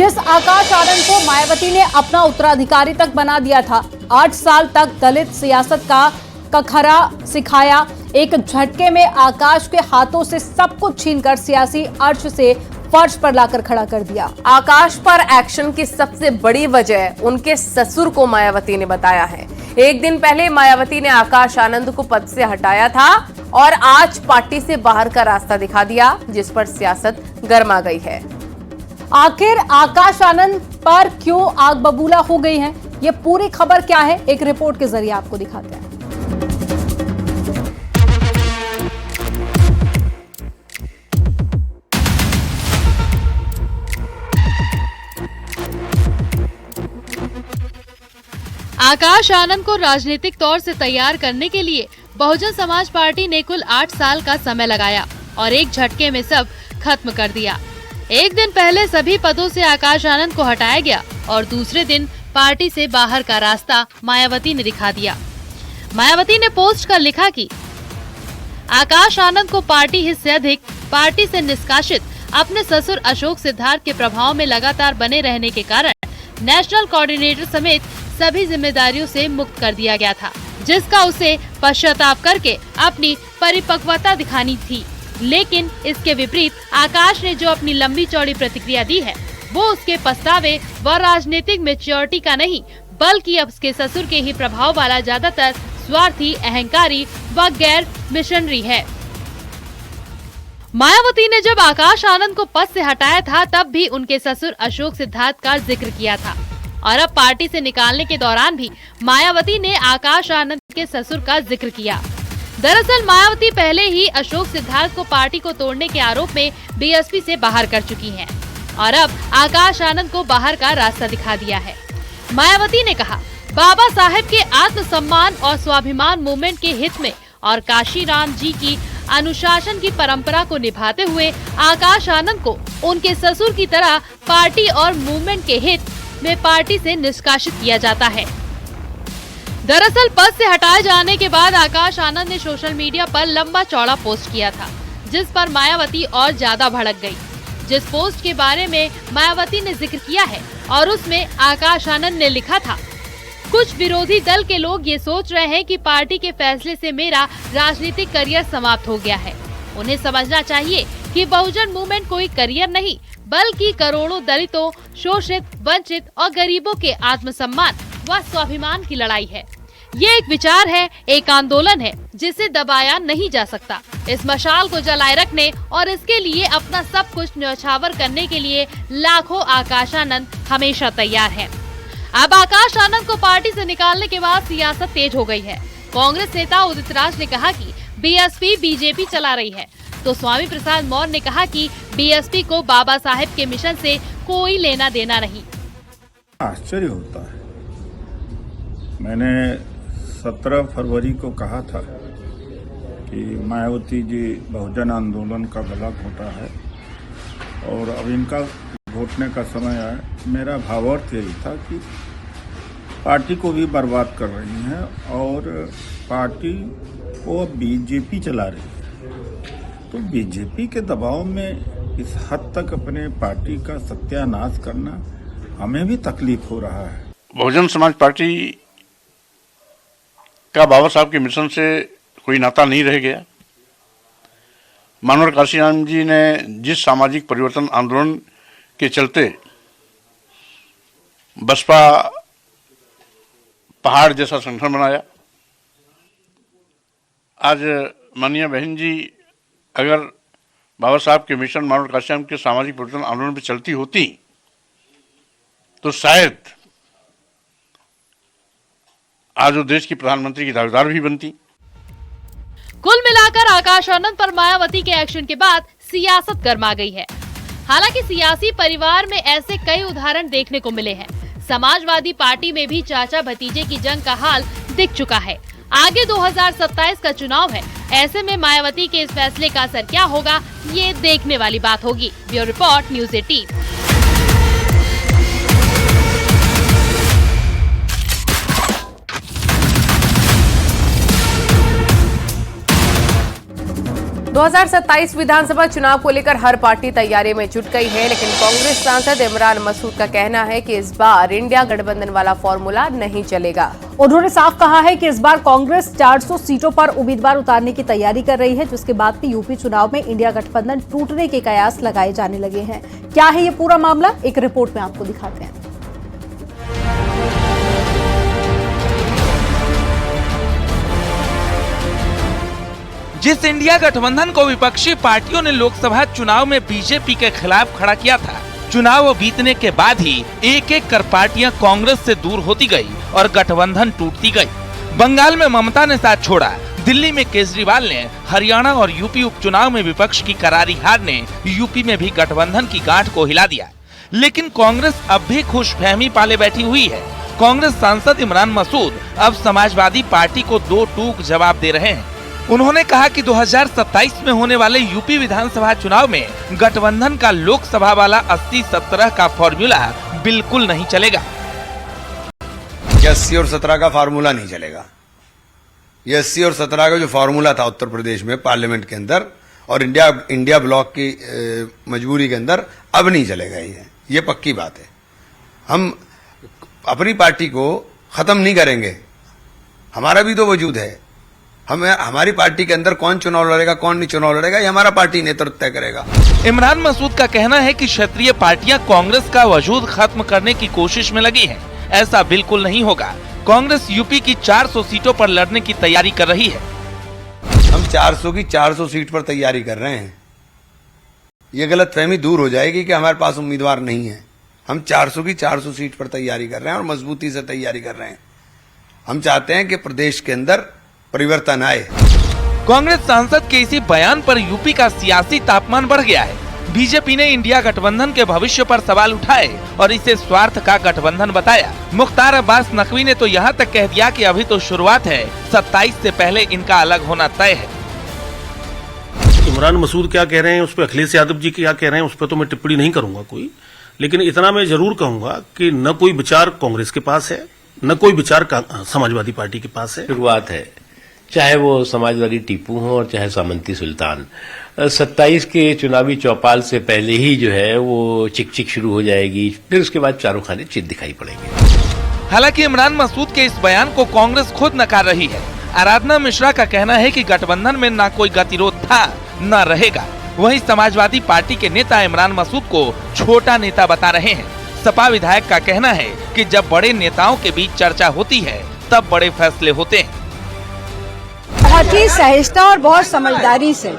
जिस आकाश आनंद को मायावती ने अपना उत्तराधिकारी तक बना दिया था, 8 साल तक दलित सियासत का खरा सिखाया, एक झटके में आकाश के हाथों से सब कुछ छीनकर सियासी अर्श से फर्श पर लाकर खड़ा कर दिया। आकाश पर एक्शन की सबसे बड़ी वजह उनके ससुर को मायावती ने बताया है। एक दिन पहले मायावती ने आकाश आनंद को पद से हटाया था और आज पार्टी से बाहर का रास्ता दिखा दिया, जिस पर सियासत गर्मा गई है। आखिर आकाश आनंद पर क्यों आग बबूला हो गई है, ये पूरी खबर क्या है, एक रिपोर्ट के जरिए आपको दिखाते हैं। आकाश आनंद को राजनीतिक तौर से तैयार करने के लिए बहुजन समाज पार्टी ने कुल 8 साल का समय लगाया और एक झटके में सब खत्म कर दिया। एक दिन पहले सभी पदों से आकाश आनंद को हटाया गया और दूसरे दिन पार्टी से बाहर का रास्ता मायावती ने दिखा दिया। मायावती ने पोस्ट कर लिखा कि आकाश आनंद को पार्टी हित से अधिक पार्टी से निष्कासित अपने ससुर अशोक सिद्धार्थ के प्रभाव में लगातार बने रहने के कारण नेशनल कोऑर्डिनेटर समेत सभी जिम्मेदारियों से मुक्त कर दिया गया था, जिसका उसे पश्चाताप करके अपनी परिपक्वता दिखानी थी। लेकिन इसके विपरीत आकाश ने जो अपनी लंबी चौड़ी प्रतिक्रिया दी है, वो उसके पछतावे व राजनीतिक मैच्योरिटी का नहीं, बल्कि अब उसके ससुर के ही प्रभाव वाला ज्यादातर स्वार्थी, अहंकारी व गैर मिशनरी है। मायावती ने जब आकाश आनंद को पद से हटाया था, तब भी उनके ससुर अशोक सिद्धार्थ का जिक्र किया था और अब पार्टी से निकालने के दौरान भी मायावती ने आकाश आनंद के ससुर का जिक्र किया। दरअसल मायावती पहले ही अशोक सिद्धार्थ को पार्टी को तोड़ने के आरोप में बीएसपी से बाहर कर चुकी हैं और अब आकाश आनंद को बाहर का रास्ता दिखा दिया है। मायावती ने कहा, बाबा साहेब के आत्मसम्मान और स्वाभिमान मूवमेंट के हित में और काशीराम जी की अनुशासन की परंपरा को निभाते हुए आकाश आनंद को उनके ससुर की तरह पार्टी और मूवमेंट के हित में पार्टी से निष्कासित किया जाता है। दरअसल पद से हटाए जाने के बाद आकाश आनंद ने सोशल मीडिया पर लंबा चौड़ा पोस्ट किया था, जिस पर मायावती और ज्यादा भड़क गई। जिस पोस्ट के बारे में मायावती ने जिक्र किया है और उसमें आकाश आनंद ने लिखा था, कुछ विरोधी दल के लोग ये सोच रहे हैं कि पार्टी के फैसले से मेरा राजनीतिक करियर समाप्त हो गया है। उन्हें समझना चाहिए कि बहुजन मूवमेंट कोई करियर नहीं, बल्कि करोड़ों दलितों, शोषित, वंचित और गरीबों के आत्मसम्मान व स्वाभिमान की लड़ाई है। ये एक विचार है, एक आंदोलन है जिसे दबाया नहीं जा सकता। इस मशाल को जलाए रखने और इसके लिए अपना सब कुछ न्यौछावर करने के लिए लाखों आकाश आनंद हमेशा तैयार हैं। अब आकाश आनंद को पार्टी से निकालने के बाद सियासत तेज हो गई है। कांग्रेस नेता उदित राज ने कहा कि बीएसपी बीजेपी चला रही है, तो स्वामी प्रसाद मौर्य ने कहा कि बीएसपी को बाबा साहेब के मिशन से कोई लेना देना नहीं। आश्चर्य होता है। मैंने 17 फरवरी को कहा था कि मायावती जी बहुजन आंदोलन का गला घोटा है और अब इनका घोटने का समय आया। मेरा भावार्थ यही था कि पार्टी को भी बर्बाद कर रही हैं और पार्टी को बीजेपी चला रही है, तो बीजेपी के दबाव में इस हद तक अपने पार्टी का सत्यानाश करना हमें भी तकलीफ हो रहा है। बहुजन समाज पार्टी का बाबा साहब के मिशन से कोई नाता नहीं रह गया। मानवर काशीराम जी ने जिस सामाजिक परिवर्तन आंदोलन के चलते बसपा पहाड़ जैसा संगठन बनाया, आज माननीय बहन जी अगर बाबा साहब के मिशन मानवर काशीराम के सामाजिक परिवर्तन आंदोलन पे चलती होती तो शायद आज वो देश की प्रधानमंत्री की दावेदार भी बनती। कुल मिलाकर आकाश आनंद पर मायावती के एक्शन के बाद सियासत गर्मा गई है। हालांकि सियासी परिवार में ऐसे कई उदाहरण देखने को मिले हैं। समाजवादी पार्टी में भी चाचा भतीजे की जंग का हाल दिख चुका है। आगे 2027 का चुनाव है, ऐसे में मायावती के इस फैसले का असर क्या होगा, ये देखने वाली बात होगी। Bureau report, news 18। 2027 विधानसभा चुनाव को लेकर हर पार्टी तैयारी में जुट गई है, लेकिन कांग्रेस सांसद इमरान मसूद का कहना है कि इस बार इंडिया गठबंधन वाला फॉर्मूला नहीं चलेगा। उन्होंने साफ कहा है कि इस बार कांग्रेस 400 सीटों पर उम्मीदवार उतारने की तैयारी कर रही है, जिसके बाद भी यूपी चुनाव में इंडिया गठबंधन टूटने के कयास लगाए जाने लगे हैं। क्या है ये पूरा मामला, एक रिपोर्ट में आपको दिखाते हैं। जिस इंडिया गठबंधन को विपक्षी पार्टियों ने लोकसभा चुनाव में बीजेपी के खिलाफ खड़ा किया था, चुनाव बीतने के बाद ही एक एक कर पार्टियां कांग्रेस से दूर होती गई और गठबंधन टूटती गई। बंगाल में ममता ने साथ छोड़ा, दिल्ली में केजरीवाल ने, हरियाणा और यूपी उपचुनाव में विपक्ष की करारी हार ने यूपी में भी गठबंधन की गांठ को हिला दिया। लेकिन कांग्रेस अब भी खुशफहमी पाले बैठी हुई है। कांग्रेस सांसद इमरान मसूद अब समाजवादी पार्टी को दो टूक जवाब दे रहे हैं। उन्होंने कहा कि 2027 में होने वाले यूपी विधानसभा चुनाव में गठबंधन का लोकसभा वाला 80-17 का फॉर्मूला बिल्कुल नहीं चलेगा। 80 और 17 का फार्मूला नहीं चलेगा। ये 80 और 17 का जो फार्मूला था उत्तर प्रदेश में पार्लियामेंट के अंदर और इंडिया ब्लॉक की मजबूरी के अंदर, अब नहीं चलेगा। ये पक्की बात है। हम अपनी पार्टी को खत्म नहीं करेंगे, हमारा भी तो वजूद है। हमारी पार्टी के अंदर कौन चुनाव लड़ेगा कौन नहीं चुनाव लड़ेगा, ये हमारा पार्टी नेतृत्व तय करेगा। इमरान मसूद का कहना है कि क्षेत्रीय पार्टियां कांग्रेस का वजूद खत्म करने की कोशिश में लगी हैं। ऐसा बिल्कुल नहीं होगा। कांग्रेस यूपी की 400 सीटों पर लड़ने की तैयारी कर रही है। हम 400 की 400 सीट पर तैयारी कर रहे हैं। ये गलतफहमी दूर हो जाएगी कि हमारे पास उम्मीदवार नहीं है। हम 400 की 400 सीट पर तैयारी कर रहे हैं और मजबूती से तैयारी कर रहे हैं। हम चाहते हैं कि प्रदेश के अंदर परिवर्तन आए। कांग्रेस सांसद के इसी बयान पर यूपी का सियासी तापमान बढ़ गया है। बीजेपी ने इंडिया गठबंधन के भविष्य पर सवाल उठाए और इसे स्वार्थ का गठबंधन बताया। मुख्तार अब्बास नकवी ने तो यहाँ तक कह दिया कि अभी तो शुरुआत है, 27 से पहले इनका अलग होना तय है। इमरान मसूद क्या कह रहे हैं, उस पर अखिलेश यादव जी क्या कह रहे हैं, उस पर तो मैं टिप्पणी नहीं करूंगा कोई, लेकिन इतना मैं जरूर कहूंगा कि न कोई विचार कांग्रेस के पास है, न कोई विचार समाजवादी पार्टी के पास है। शुरुआत है, चाहे वो समाजवादी टीपू हो और चाहे सामंती सुल्तान। 27 के चुनावी चौपाल से पहले ही जो है वो चिक शुरू हो जाएगी, फिर उसके बाद चारों खाने चित दिखाई पड़ेंगे। हालांकि इमरान मसूद के इस बयान को कांग्रेस खुद नकार रही है। आराधना मिश्रा का कहना है कि गठबंधन में न कोई गतिरोध था न रहेगा। वहीं समाजवादी पार्टी के नेता इमरान मसूद को छोटा नेता बता रहे हैं। सपा विधायक का कहना है कि जब बड़े नेताओं के बीच चर्चा होती है तब बड़े फैसले होते हैं। बहुत ही सहजता और बहुत समझदारी से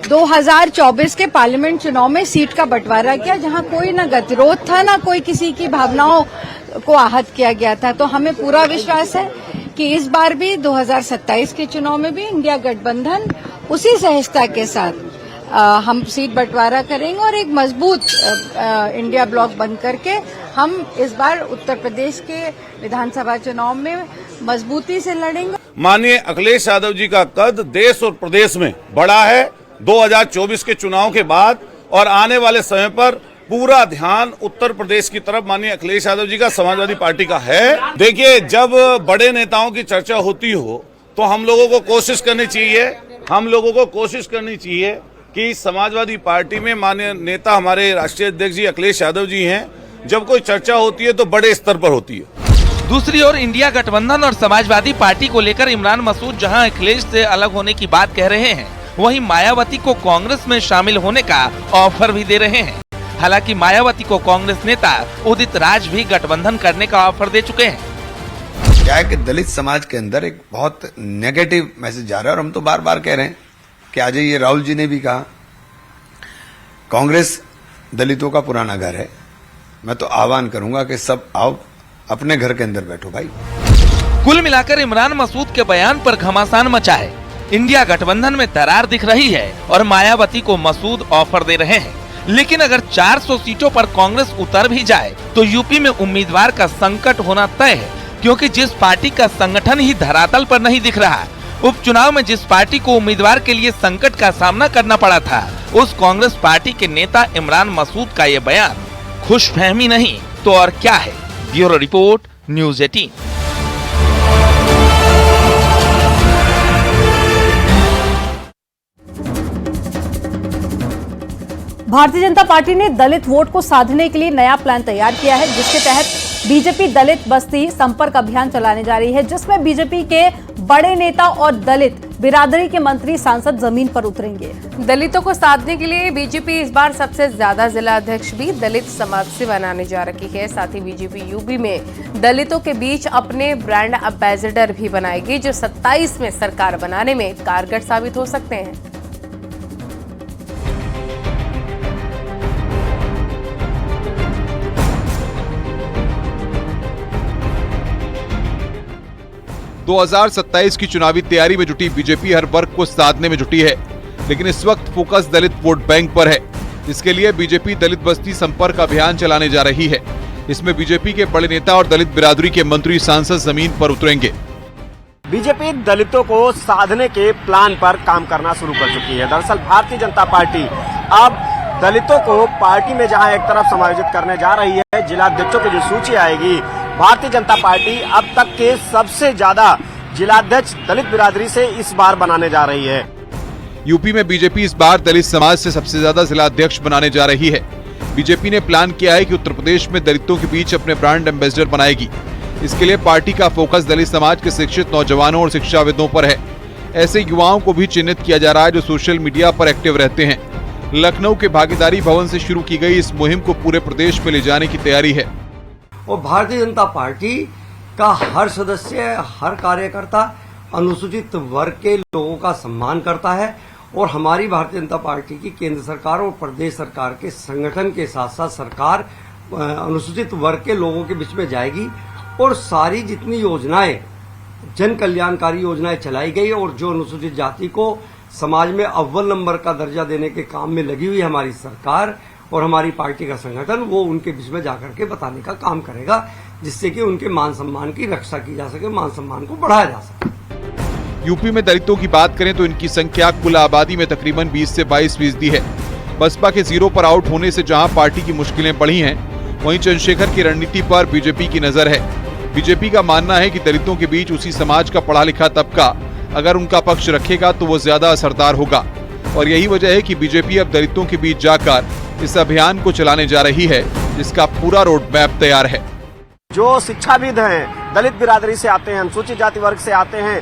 2024 के पार्लियामेंट चुनाव में सीट का बंटवारा किया, जहां कोई न गतिरोध था न कोई किसी की भावनाओं को आहत किया गया था। तो हमें पूरा विश्वास है कि इस बार भी 2027 के चुनाव में भी इंडिया गठबंधन उसी सहजता के साथ हम सीट बंटवारा करेंगे और एक मजबूत इंडिया ब्लॉक बन करके हम इस बार उत्तर प्रदेश के विधानसभा चुनाव में मजबूती से लड़ेंगे। माननीय अखिलेश यादव जी का कद देश और प्रदेश में बड़ा है 2024 के चुनाव के बाद, और आने वाले समय पर पूरा ध्यान उत्तर प्रदेश की तरफ माननीय अखिलेश यादव जी का समाजवादी पार्टी का है। देखिए, जब बड़े नेताओं की चर्चा होती हो तो हम लोगों को कोशिश करनी चाहिए कि समाजवादी पार्टी में माननीय नेता हमारे राष्ट्रीय अध्यक्ष जी अखिलेश यादव जी हैं, जब कोई चर्चा होती है तो बड़े स्तर पर होती है। दूसरी ओर इंडिया गठबंधन और समाजवादी पार्टी को लेकर इमरान मसूद जहां अखिलेश से अलग होने की बात कह रहे हैं, वहीं मायावती को कांग्रेस में शामिल होने का ऑफर भी दे रहे हैं। हालांकि मायावती को कांग्रेस नेता उदित राज भी गठबंधन करने का ऑफर दे चुके हैं। क्या है कि दलित समाज के अंदर एक बहुत नेगेटिव मैसेज जा रहा है और हम तो बार बार कह रहे हैं कि आज ये राहुल जी ने भी कहा, कांग्रेस दलितों का पुराना घर है। मैं तो आह्वान करूंगा कि सब आओ अपने घर के अंदर बैठो भाई। कुल मिलाकर इमरान मसूद के बयान पर घमासान मचा है। इंडिया गठबंधन में दरार दिख रही है और मायावती को मसूद ऑफर दे रहे हैं। लेकिन अगर 400 सीटों पर कांग्रेस उतर भी जाए तो यूपी में उम्मीदवार का संकट होना तय है, क्योंकि जिस पार्टी का संगठन ही धरातल पर नहीं दिख रहा, उपचुनाव में जिस पार्टी को उम्मीदवार के लिए संकट का सामना करना पड़ा था, उस कांग्रेस पार्टी के नेता इमरान मसूद का ये बयान खुशफहमी नहीं तो और क्या है। Bureau report, news 18। Bharatiya Janata party ने दलित वोट को साधने के लिए नया प्लान तैयार किया है, जिसके तहत बीजेपी दलित बस्ती संपर्क अभियान चलाने जा रही है, जिसमें बीजेपी के बड़े नेता और दलित बिरादरी के मंत्री सांसद जमीन पर उतरेंगे। दलितों को साधने के लिए बीजेपी इस बार सबसे ज्यादा जिला अध्यक्ष भी दलित समाज से बनाने जा रही है। साथ ही बीजेपी यूपी में दलितों के बीच अपने ब्रांड एम्बेसडर भी बनाएगी, जो 27 में सरकार बनाने में कारगर साबित हो सकते हैं। – 2027 की चुनावी तैयारी में जुटी बीजेपी हर वर्ग को साधने में जुटी है, लेकिन इस वक्त फोकस दलित वोट बैंक पर है। इसके लिए बीजेपी दलित बस्ती संपर्क अभियान चलाने जा रही है। इसमें बीजेपी के बड़े नेता और दलित बिरादरी के मंत्री सांसद जमीन पर उतरेंगे। बीजेपी दलितों को साधने के प्लान पर काम करना शुरू कर चुकी है। दरअसल भारतीय जनता पार्टी अब दलितों को पार्टी में जहां एक तरफ समायोजित करने जा रही है, जिला अध्यक्षों की जो सूची आएगी, भारतीय जनता पार्टी अब तक के सबसे ज्यादा जिलाध्यक्ष दलित बिरादरी से इस बार बनाने जा रही है। यूपी में बीजेपी इस बार दलित समाज से सबसे ज्यादा जिला अध्यक्ष बनाने जा रही है। बीजेपी ने प्लान किया है कि उत्तर प्रदेश में दलितों के बीच अपने ब्रांड एम्बेसडर बनाएगी। इसके लिए पार्टी का फोकस दलित समाज के शिक्षित नौजवानों और शिक्षाविदों पर है। ऐसे युवाओं को भी चिन्हित किया जा रहा है जो सोशल मीडिया पर एक्टिव रहते हैं। लखनऊ के भागीदारी भवन से शुरू की गई इस मुहिम को पूरे प्रदेश में ले जाने की तैयारी है। और भारतीय जनता पार्टी का हर सदस्य, हर कार्यकर्ता अनुसूचित वर्ग के लोगों का सम्मान करता है और हमारी भारतीय जनता पार्टी की केंद्र सरकार और प्रदेश सरकार के संगठन के साथ साथ सरकार अनुसूचित वर्ग के लोगों के बीच में जाएगी और सारी जितनी योजनाएं, जन कल्याणकारी योजनाएं चलाई गई और जो अनुसूचित जाति को समाज में अव्वल नंबर का दर्जा देने के काम में लगी हुई हमारी सरकार और हमारी पार्टी का संगठन, वो उनके बीच में जाकर के बताने का काम करेगा, जिससे कि उनके मान सम्मान की रक्षा की जा सके, मान सम्मान को बढ़ाया जा सके। यूपी में दलितों की बात करें तो इनकी संख्या कुल आबादी में तकरीबन 20 से 22% है। बसपा के जीरो पर आउट होने से जहां पार्टी की मुश्किलें बढ़ी हैं, वहीं चंद्रशेखर की रणनीति पर बीजेपी की नजर है। बीजेपी का मानना है कि दलितों के बीच उसी समाज का पढ़ा लिखा तबका अगर उनका पक्ष रखेगा तो वो ज्यादा असरदार होगा, और यही वजह है कि बीजेपी अब दलितों के बीच जाकर इस अभियान को चलाने जा रही है, जिसका पूरा रोड मैप तैयार है। जो शिक्षाविद हैं, दलित बिरादरी से आते हैं, अनुसूचित जाति वर्ग से आते हैं,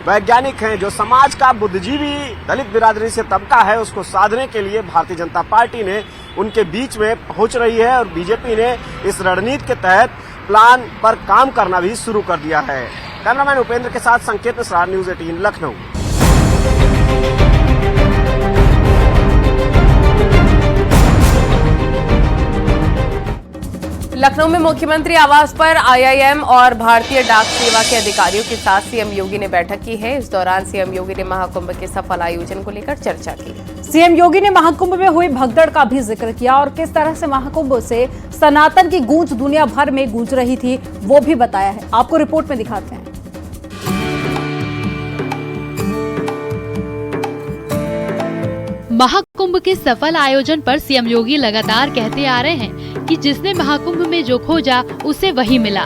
वैज्ञानिक हैं, जो समाज का बुद्धिजीवी दलित बिरादरी से तबका है, उसको साधने के लिए भारतीय जनता पार्टी ने उनके बीच में पहुंच रही है और बीजेपी ने इस रणनीति के तहत प्लान पर काम करना भी शुरू कर दिया है। कैमरामैन उपेंद्र के साथ संकेत मिश्रा, न्यूज़ 18 लखनऊ। लखनऊ में मुख्यमंत्री आवास पर आईआईएम और भारतीय डाक सेवा के अधिकारियों के साथ सीएम योगी ने बैठक की है। इस दौरान सीएम योगी ने महाकुंभ के सफल आयोजन को लेकर चर्चा की। सीएम योगी ने महाकुंभ में हुई भगदड़ का भी जिक्र किया और किस तरह से महाकुंभ से सनातन की गूंज दुनिया भर में गूंज रही थी वो भी बताया है। आपको रिपोर्ट में दिखाते हैं। महाकुंभ के सफल आयोजन पर सीएम योगी लगातार कहते आ रहे हैं कि जिसने महाकुंभ में जो खोजा उसे वही मिला।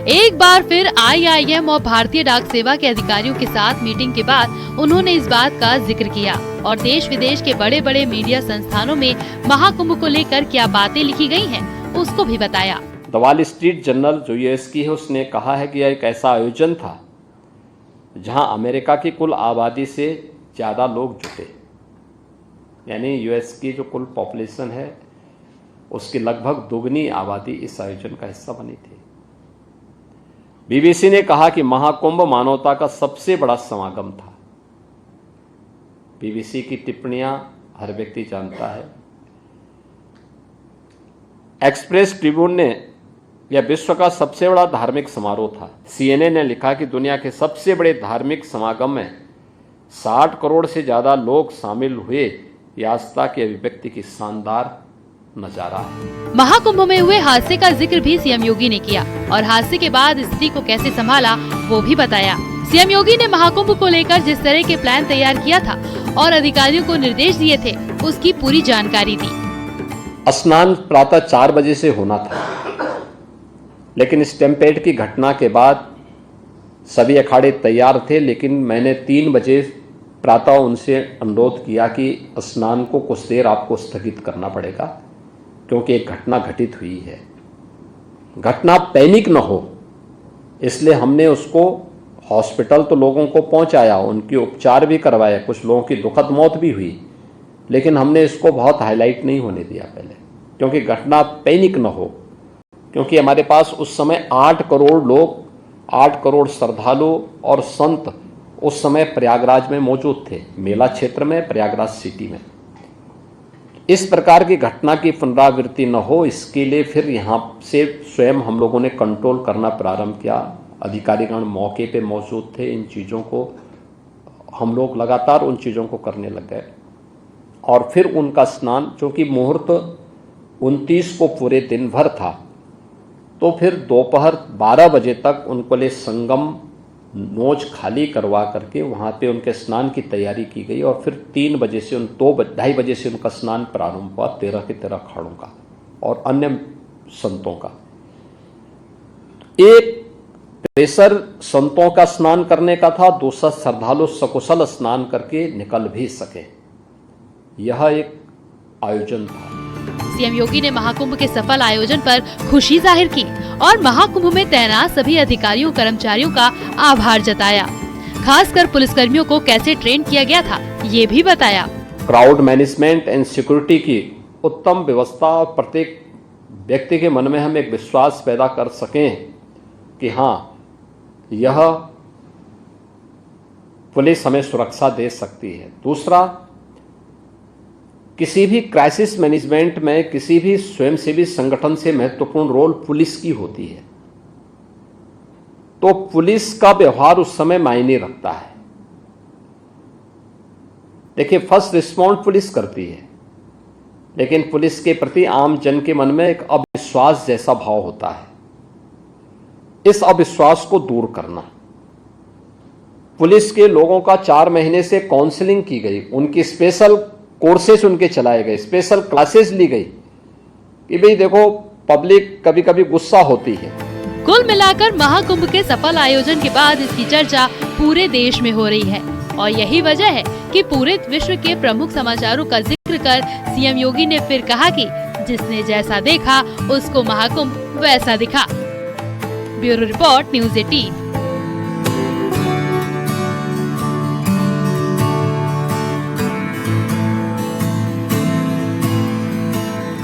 एक बार फिर आईआईएम और भारतीय डाक सेवा के अधिकारियों के साथ मीटिंग के बाद उन्होंने इस बात का जिक्र किया और देश विदेश के बड़े बड़े मीडिया संस्थानों में महाकुंभ को लेकर क्या बातें लिखी गई हैं, उसको भी बताया। द वॉल स्ट्रीट जर्नल जो यूएस की है, उसने कहा है कि यह एक ऐसा आयोजन था जहां अमेरिका की कुल आबादी से ज्यादा लोग जुटे, यानी यूएस की जो कुल पॉपुलेशन है उसकी लगभग दोगुनी आबादी इस आयोजन का हिस्सा बनी थी। बीबीसी ने कहा कि महाकुंभ मानवता का सबसे बड़ा समागम था। बीबीसी की टिप्पणियां हर व्यक्ति जानता है। एक्सप्रेस ट्रिब्यून ने यह विश्व का सबसे बड़ा धार्मिक समारोह था। सीएनए ने लिखा कि दुनिया के सबसे बड़े धार्मिक समागम में 60 करोड़ से ज्यादा लोग शामिल हुए। यह आस्था की अभिव्यक्ति की शानदार नजारा है। महाकुंभ में हुए हादसे का जिक्र भी सीएम योगी ने किया और हादसे के बाद स्थिति को कैसे संभाला वो भी बताया। सीएम योगी ने महाकुंभ को लेकर जिस तरह के प्लान तैयार किया था और अधिकारियों को निर्देश दिए थे उसकी पूरी जानकारी दी। स्नान प्रातः 4 बजे से होना था, लेकिन स्टैम्पेड की घटना के बाद सभी अखाड़े तैयार थे, लेकिन मैंने 3 बजे प्रातः उनसे अनुरोध किया कि स्नान को कुछ देर आपको स्थगित करना पड़ेगा, क्योंकि एक घटना घटित हुई है। घटना पैनिक न हो इसलिए हमने उसको हॉस्पिटल तो लोगों को पहुंचाया, उनके उपचार भी करवाए, कुछ लोगों की दुखद मौत भी हुई, लेकिन हमने इसको बहुत हाईलाइट नहीं होने दिया पहले, क्योंकि घटना पैनिक न हो। क्योंकि हमारे पास उस समय 8 करोड़ लोग, 8 करोड़ श्रद्धालु और संत उस समय प्रयागराज में मौजूद थे, मेला क्षेत्र में, प्रयागराज सिटी में। इस प्रकार की घटना की पुनरावृत्ति न हो इसके लिए फिर यहाँ से स्वयं हम लोगों ने कंट्रोल करना प्रारंभ किया। अधिकारीगण मौके पे मौजूद थे, इन चीज़ों को हम लोग लगातार उन चीज़ों को करने लग गए। और फिर उनका स्नान, चूँकि मुहूर्त 29 को पूरे दिन भर था, तो फिर दोपहर 12 बजे तक उनको लिए संगम नोच खाली करवा करके वहाँ पे उनके स्नान की तैयारी की गई। और फिर 3 बजे से 2-2:30 बजे से उनका स्नान प्रारंभ हुआ, 13 के 13 अखाड़ों का और अन्य संतों का। एक प्रेशर संतों का स्नान करने का था, दूसरा श्रद्धालु सकुशल स्नान करके निकल भी सके, यह एक आयोजन था। सीएम योगी ने महाकुंभ के सफल आयोजन पर खुशी जाहिर की और महाकुंभ में तैनात सभी अधिकारियों कर्मचारियों का आभार जताया। खासकर पुलिसकर्मियों को कैसे ट्रेन किया गया था ये भी बताया। क्राउड मैनेजमेंट एंड सिक्योरिटी की उत्तम व्यवस्था और प्रत्येक व्यक्ति के मन में हम एक विश्वास पैदा कर सकें कि हाँ, यह पुलिस हमें सुरक्षा दे सकती है। दूसरा, किसी भी क्राइसिस मैनेजमेंट में किसी भी स्वयंसेवी संगठन से महत्वपूर्ण रोल पुलिस की होती है, तो पुलिस का व्यवहार उस समय मायने रखता है। देखिए, फर्स्ट रिस्पॉन्ड पुलिस करती है, लेकिन पुलिस के प्रति आम जन के मन में एक अविश्वास जैसा भाव होता है। इस अविश्वास को दूर करना, पुलिस के लोगों का 4 महीने से काउंसलिंग की गई, उनकी स्पेशल कोर्सेज उनके चलाए गए, स्पेशल क्लासेस ली गई कि भाई देखो, पब्लिक कभी कभी गुस्सा होती है। कुल मिलाकर महाकुंभ के सफल आयोजन के बाद इसकी चर्चा पूरे देश में हो रही है और यही वजह है कि पूरे विश्व के प्रमुख समाचारों का जिक्र कर सीएम योगी ने फिर कहा कि जिसने जैसा देखा उसको महाकुंभ वैसा दिखा। Bureau report, news 18।